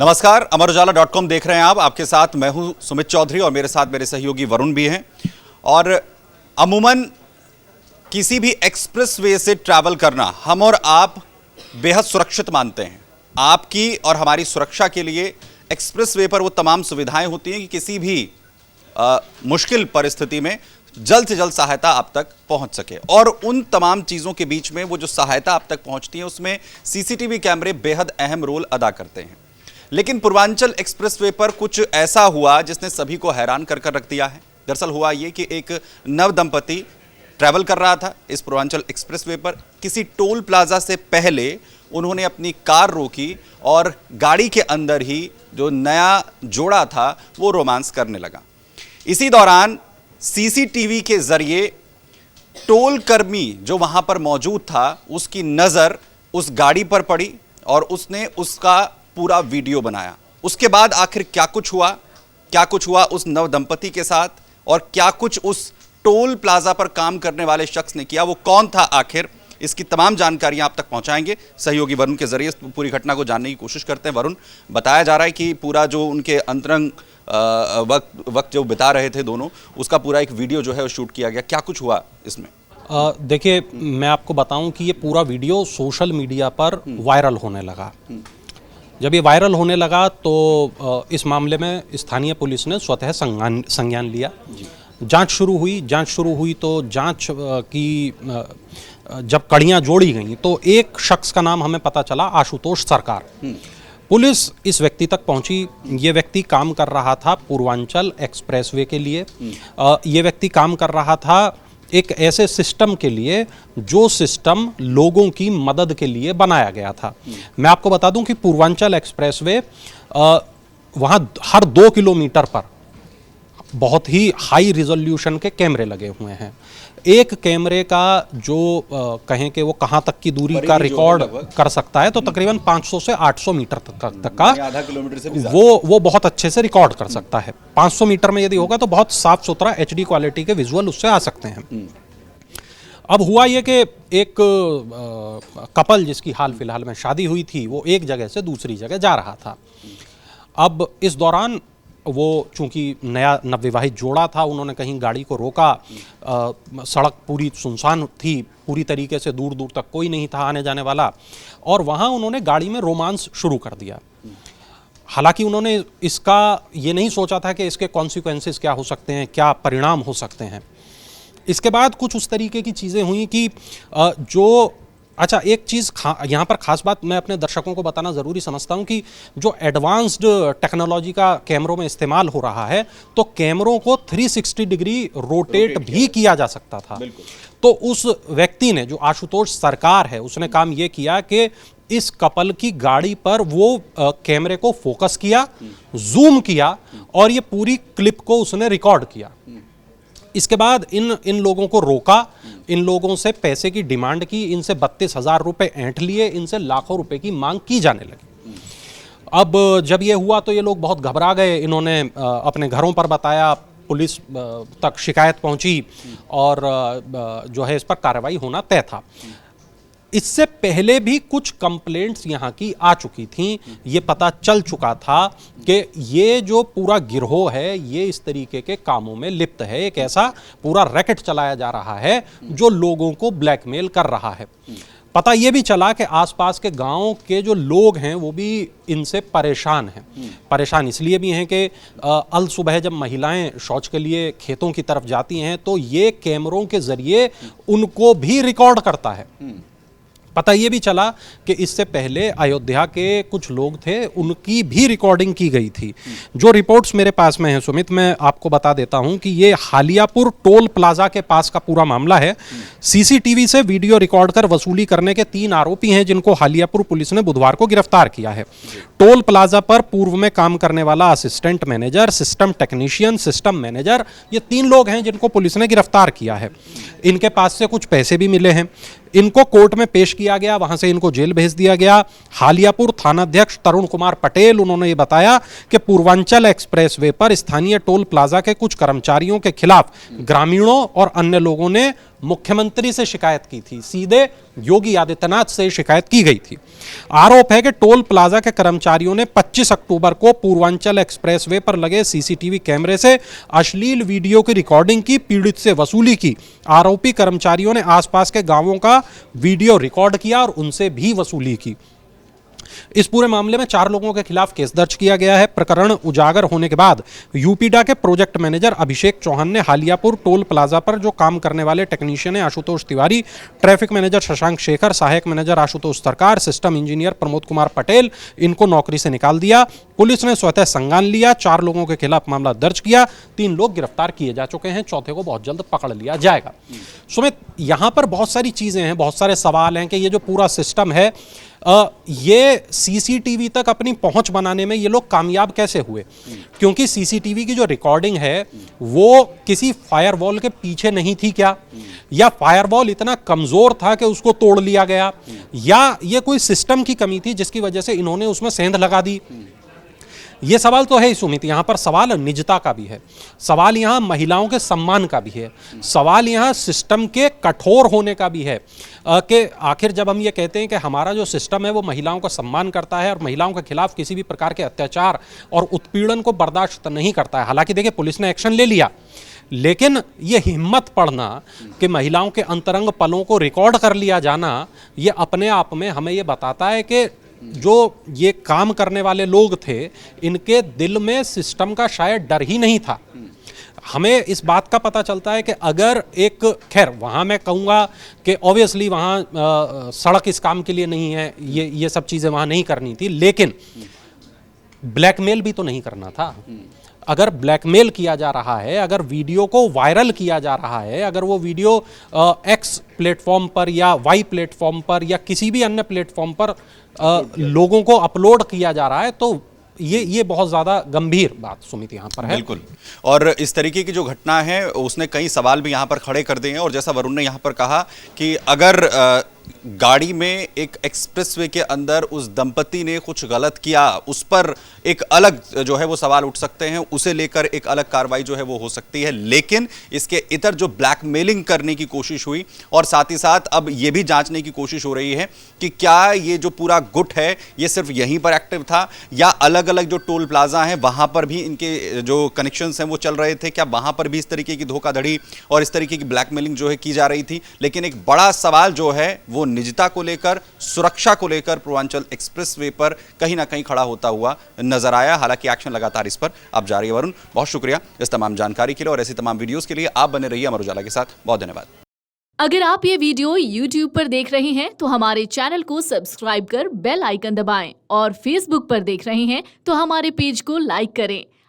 नमस्कार, अमर उजाला.com देख रहे हैं आप। आपके साथ मैं हूं सुमित चौधरी और मेरे साथ मेरे सहयोगी वरुण भी हैं। और अमूमन किसी भी एक्सप्रेस वे से ट्रैवल करना हम और आप बेहद सुरक्षित मानते हैं। आपकी और हमारी सुरक्षा के लिए एक्सप्रेस वे पर वो तमाम सुविधाएं होती हैं कि किसी भी मुश्किल परिस्थिति में जल्द से जल्द सहायता आप तक पहुंच सके। और उन तमाम चीज़ों के बीच में वो जो सहायता आप तक पहुंचती है उसमें सीसीटीवी कैमरे बेहद अहम रोल अदा करते हैं। लेकिन पूर्वांचल एक्सप्रेसवे पर कुछ ऐसा हुआ जिसने सभी को हैरान कर रख दिया है। दरअसल हुआ ये कि एक नव दंपति ट्रैवल कर रहा था इस पूर्वांचल एक्सप्रेसवे पर। किसी टोल प्लाजा से पहले उन्होंने अपनी कार रोकी और गाड़ी के अंदर ही जो नया जोड़ा था वो रोमांस करने लगा। इसी दौरान सीसीटीवी के जरिए टोल कर्मी जो वहां पर मौजूद था उसकी नजर उस गाड़ी पर पड़ी और उसने उसका पूरा वीडियो बनाया। उसके बाद आखिर क्या कुछ हुआ उस नव दंपति के साथ और क्या कुछ उस टोल प्लाजा पर काम करने वाले शख्स ने किया, वो कौन था आखिर, इसकी तमाम जानकारियां आप तक पहुंचाएंगे सहयोगी वरुण के जरिए। पूरी घटना को जानने की कोशिश करते हैं। वरुण, बताया जा रहा है कि पूरा जो उनके अंतरंग वक्त जो बिता रहे थे दोनों, उसका पूरा एक वीडियो जो है वो शूट किया गया। क्या कुछ हुआ इसमें? देखिए, मैं आपको बताऊं कि ये पूरा वीडियो सोशल मीडिया पर वायरल होने लगा। जब ये वायरल होने लगा तो इस मामले में स्थानीय पुलिस ने स्वतः संज्ञान लिया। जांच शुरू हुई तो जांच की जब कड़ियां जोड़ी गईं तो एक शख्स का नाम हमें पता चला, आशुतोष सरकार। पुलिस इस व्यक्ति तक पहुंची। ये व्यक्ति काम कर रहा था पूर्वांचल एक्सप्रेसवे के लिए। ये व्यक्ति काम कर रहा था एक ऐसे सिस्टम के लिए जो सिस्टम लोगों की मदद के लिए बनाया गया था। मैं आपको बता दूं कि पूर्वांचल एक्सप्रेसवे वहाँ हर 2 किलोमीटर पर बहुत ही हाई रिजोल्यूशन के कैमरे लगे हुए हैं। एक कैमरे का जो कहें कि वो कहाँ तक की दूरी का रिकॉर्ड कर सकता है तो तकरीबन 500 से 800 मीटर तक का आधा किलोमीटर से भी वो बहुत अच्छे से रिकॉर्ड कर सकता है। 500 मीटर में यदि होगा तो बहुत साफ सुथरा HD क्वालिटी के विजुअल उससे आ सकते हैं। अब हुआ ये कि एक कपल जिसकी हाल फिलहाल में शादी हुई थी वो एक जगह से दूसरी जगह जा रहा था। अब इस दौरान वो चूंकि नया नवविवाहित जोड़ा था, उन्होंने कहीं गाड़ी को रोका। सड़क पूरी सुनसान थी, पूरी तरीके से दूर दूर तक कोई नहीं था आने जाने वाला, और वहाँ उन्होंने गाड़ी में रोमांस शुरू कर दिया। हालांकि उन्होंने इसका ये नहीं सोचा था कि इसके कॉन्सिक्वेंसेस क्या हो सकते हैं, क्या परिणाम हो सकते हैं। इसके बाद कुछ उस तरीके की चीज़ें हुई कि अच्छा, एक चीज़ यहाँ पर खास बात मैं अपने दर्शकों को बताना ज़रूरी समझता हूँ कि जो एडवांस्ड टेक्नोलॉजी का कैमरों में इस्तेमाल हो रहा है तो कैमरों को 360 डिग्री रोटेट भी किया जा सकता था। तो उस व्यक्ति ने, जो आशुतोष सरकार है, उसने काम ये किया कि इस कपल की गाड़ी पर वो कैमरे को फोकस किया, जूम किया और ये पूरी क्लिप को उसने रिकॉर्ड किया। इसके बाद इन लोगों को रोका, इन लोगों से पैसे की डिमांड की, इनसे 32,000 रुपए ऐंठ लिए, इनसे लाखों रुपए की मांग की जाने लगी। अब जब ये हुआ तो ये लोग बहुत घबरा गए। इन्होंने अपने घरों पर बताया, पुलिस तक शिकायत पहुंची और जो है इस पर कार्रवाई होना तय था। इससे पहले भी कुछ कंप्लेंट्स यहाँ की आ चुकी थीं। ये पता चल चुका था कि ये जो पूरा गिरोह है ये इस तरीके के कामों में लिप्त है। एक ऐसा पूरा रैकेट चलाया जा रहा है जो लोगों को ब्लैकमेल कर रहा है। पता ये भी चला कि आसपास के गांव के जो लोग हैं वो भी इनसे परेशान हैं। परेशान इसलिए भी हैं कि अल सुबह जब महिलाएं शौच के लिए खेतों की तरफ जाती हैं तो ये कैमरों के जरिए उनको भी रिकॉर्ड करता है। पता ये भी चला कि इससे पहले अयोध्या के कुछ लोग थे, उनकी भी रिकॉर्डिंग की गई थी। जो रिपोर्ट्स मेरे पास में है सुमित, मैं आपको बता देता हूं कि ये हालियापुर टोल प्लाजा के पास का पूरा मामला है। सीसीटीवी से वीडियो रिकॉर्ड कर वसूली करने के 3 आरोपी हैं जिनको हालियापुर पुलिस ने बुधवार को गिरफ्तार किया है। टोल प्लाजा पर पूर्व में काम करने वाला assistant manager, system technician, system manager, ये 3 लोग हैं जिनको पुलिस ने गिरफ्तार किया है। इनके पास से कुछ पैसे भी मिले हैं। इनको कोर्ट में पेश किया गया, वहां से इनको जेल भेज दिया गया। हालियापुर थानाध्यक्ष तरुण कुमार पटेल, उन्होंने ये बताया कि पूर्वांचल एक्सप्रेसवे पर स्थानीय टोल प्लाजा के कुछ कर्मचारियों के खिलाफ ग्रामीणों और अन्य लोगों ने मुख्यमंत्री से शिकायत की थी, सीधे योगी आदित्यनाथ से शिकायत की गई थी। आरोप है कि टोल प्लाजा के कर्मचारियों ने 25 अक्टूबर को पूर्वांचल एक्सप्रेसवे पर लगे सीसीटीवी कैमरे से अश्लील वीडियो की रिकॉर्डिंग की, पीड़ित से वसूली की। आरोपी कर्मचारियों ने आसपास के गांवों का वीडियो रिकॉर्ड किया और उनसे भी वसूली की। इस पूरे मामले में 4 लोगों के खिलाफ केस दर्ज किया गया है। प्रकरण उजागर होने के बाद यूपीडा के प्रोजेक्ट मैनेजर अभिषेक चौहान ने हालियापुर टोल प्लाजा पर जो काम करने वाले टेक्नीशियन हैं आशुतोष तिवारी, ट्रैफिक मैनेजर शशांक शेखर, सहायक मैनेजर आशुतोष सरकार, सिस्टम इंजीनियर प्रमोद कुमार पटेल, इनको नौकरी से निकाल दिया। पुलिस ने स्वतः संज्ञान लिया, 4 लोगों के खिलाफ मामला दर्ज किया, 3 लोग गिरफ्तार किए जा चुके हैं, चौथे को बहुत जल्द पकड़ लिया जाएगा। सुमित, यहां पर बहुत सारी चीजें हैं, बहुत सारे सवाल हैं कि ये जो पूरा सिस्टम है, ये सीसीटीवी तक अपनी पहुंच बनाने में ये लोग कामयाब कैसे हुए? क्योंकि सीसीटीवी की जो रिकॉर्डिंग है वो किसी फायरवॉल के पीछे नहीं थी क्या? या फायरवॉल इतना कमजोर था कि उसको तोड़ लिया गया, या ये कोई सिस्टम की कमी थी जिसकी वजह से इन्होंने उसमें सेंध लगा दी? ये सवाल तो है ही सुमित, यहाँ पर सवाल निजता का भी है, सवाल यहाँ महिलाओं के सम्मान का भी है, सवाल यहाँ सिस्टम के कठोर होने का भी है कि आखिर जब हम ये कहते हैं कि हमारा जो सिस्टम है वो महिलाओं का सम्मान करता है और महिलाओं के खिलाफ किसी भी प्रकार के अत्याचार और उत्पीड़न को बर्दाश्त नहीं करता है। हालांकि देखिए, पुलिस ने एक्शन ले लिया, लेकिन ये हिम्मत पड़ना कि महिलाओं के अंतरंग पलों को रिकॉर्ड कर लिया जाना, ये अपने आप में हमें ये बताता है कि जो ये काम करने वाले लोग थे, इनके दिल में सिस्टम का शायद डर ही नहीं था। हमें इस बात का पता चलता है कि अगर एक, खैर वहाँ मैं कहूँगा कि ऑब्वियसली वहाँ सड़क इस काम के लिए नहीं है, ये सब चीज़ें वहाँ नहीं करनी थी, लेकिन ब्लैकमेल भी तो नहीं करना था। अगर ब्लैकमेल किया जा रहा है, अगर वीडियो को वायरल किया जा रहा है, अगर वो वीडियो एक्स प्लेटफॉर्म पर या वाई प्लेटफॉर्म पर या किसी भी अन्य प्लेटफॉर्म पर लोगों को अपलोड किया जा रहा है, तो ये बहुत ज़्यादा गंभीर बात सुमित यहाँ पर है। बिल्कुल, और इस तरीके की जो घटना है उसने कई सवाल भी यहाँ पर खड़े कर दिए हैं। और जैसा वरुण ने यहाँ पर कहा कि अगर गाड़ी में एक एक्सप्रेसवे के अंदर उस दंपति ने कुछ गलत किया, उस पर एक अलग जो है वो सवाल उठ सकते हैं, उसे लेकर एक अलग कार्रवाई जो है वो हो सकती है। लेकिन इसके इतर जो ब्लैकमेलिंग करने की कोशिश हुई, और साथ ही साथ अब ये भी जांचने की कोशिश हो रही है कि क्या ये जो पूरा गुट है ये सिर्फ यहीं पर एक्टिव था या अलग अलग जो टोल प्लाजा हैं वहां पर भी इनके जो कनेक्शंस हैं वो चल रहे थे, क्या वहां पर भी इस तरीके की धोखाधड़ी और इस तरीके की ब्लैकमेलिंग जो है की जा रही थी। लेकिन एक बड़ा सवाल जो है वो निजता को लेकर, सुरक्षा को लेकर पूर्वांचल एक्सप्रेसवे पर कहीं ना कहीं खड़ा होता हुआ नजर आया। हालांकि एक्शन लगातार इस पर अब जारी है। वरुण, बहुत शुक्रिया इस तमाम जानकारी के लिए, और ऐसी तमाम वीडियोस के लिए आप बने रहिए अमर उजाला के साथ। बहुत धन्यवाद। अगर आप ये वीडियो YouTube पर देख रहे हैं तो हमारे चैनल को सब्सक्राइब कर बेल आइकन दबाएं, और Facebook पर देख रहे हैं तो हमारे पेज को लाइक करें।